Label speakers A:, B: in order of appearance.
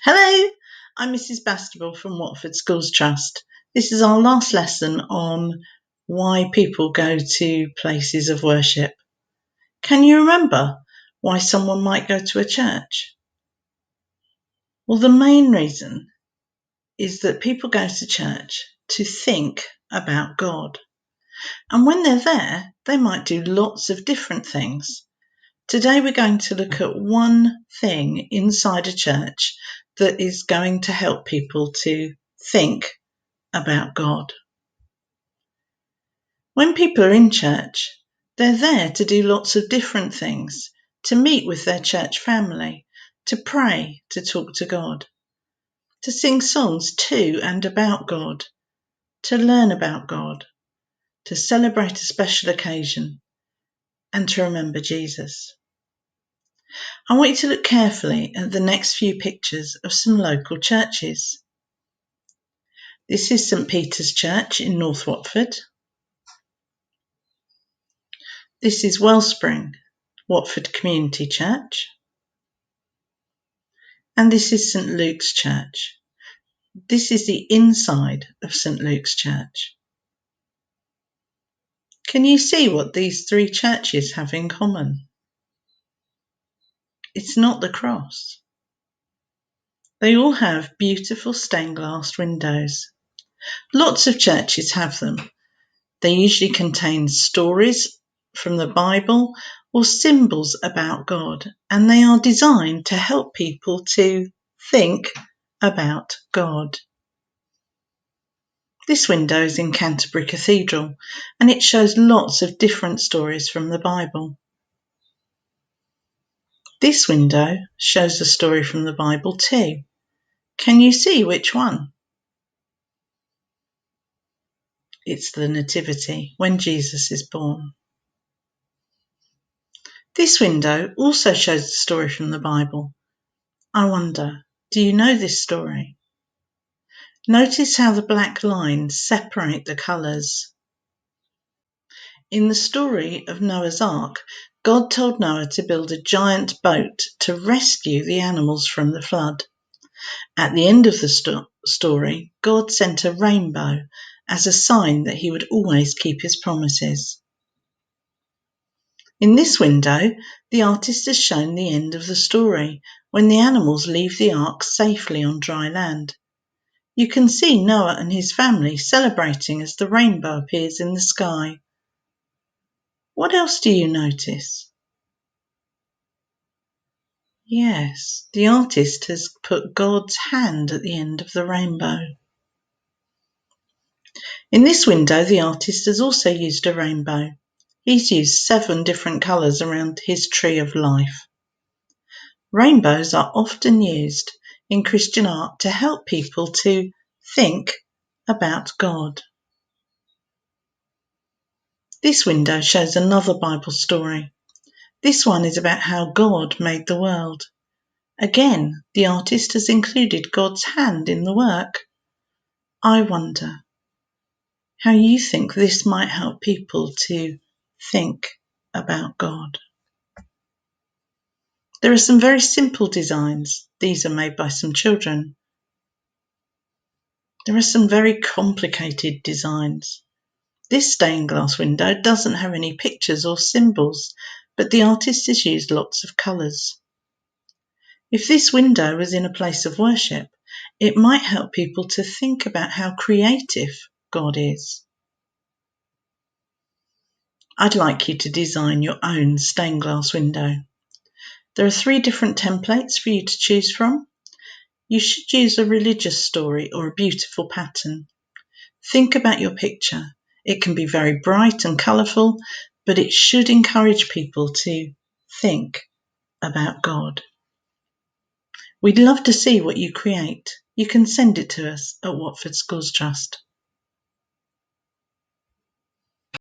A: Hello, I'm Mrs. Bastable from Watford Schools Trust. This is our last lesson on why people go to places of worship. Can you remember why someone might go to a church? Well, the main reason is that people go to church to think about God. And when they're there, they might do lots of different things. Today we're going to look at one thing inside a church that is going to help people to think about God. When people are in church, they're there to do lots of different things, to meet with their church family, to pray, to talk to God, to sing songs to and about God, to learn about God, to celebrate a special occasion, and to remember Jesus. I want you to look carefully at the next few pictures of some local churches. This is St Peter's Church in North Watford. This is Wellspring, Watford Community Church. And this is St Luke's Church. This is the inside of St Luke's Church. Can you see what these three churches have in common? It's not the cross. They all have beautiful stained glass windows. Lots of churches have them. They usually contain stories from the Bible or symbols about God, and they are designed to help people to think about God. This window is in Canterbury Cathedral, and it shows lots of different stories from the Bible. This window shows a story from the Bible too. Can you see which one? It's the Nativity, when Jesus is born. This window also shows a story from the Bible. I wonder, do you know this story? Notice how the black lines separate the colours. In the story of Noah's Ark, God told Noah to build a giant boat to rescue the animals from the flood. At the end of the story, God sent a rainbow as a sign that he would always keep his promises. In this window, the artist has shown the end of the story, when the animals leave the ark safely on dry land. You can see Noah and his family celebrating as the rainbow appears in the sky. What else do you notice? Yes, the artist has put God's hand at the end of the rainbow. In this window, the artist has also used a rainbow. He's used 7 different colours around his tree of life. Rainbows are often used in Christian art to help people to think about God. This window shows another Bible story. This one is about how God made the world. Again, the artist has included God's hand in the work. I wonder how you think this might help people to think about God. There are some very simple designs. These are made by some children. There are some very complicated designs. This stained glass window doesn't have any pictures or symbols, but the artist has used lots of colours. If this window was in a place of worship, it might help people to think about how creative God is. I'd like you to design your own stained glass window. There are 3 different templates for you to choose from. You should use a religious story or a beautiful pattern. Think about your picture. It can be very bright and colourful, but it should encourage people to think about God. We'd love to see what you create. You can send it to us at Watford Schools Trust.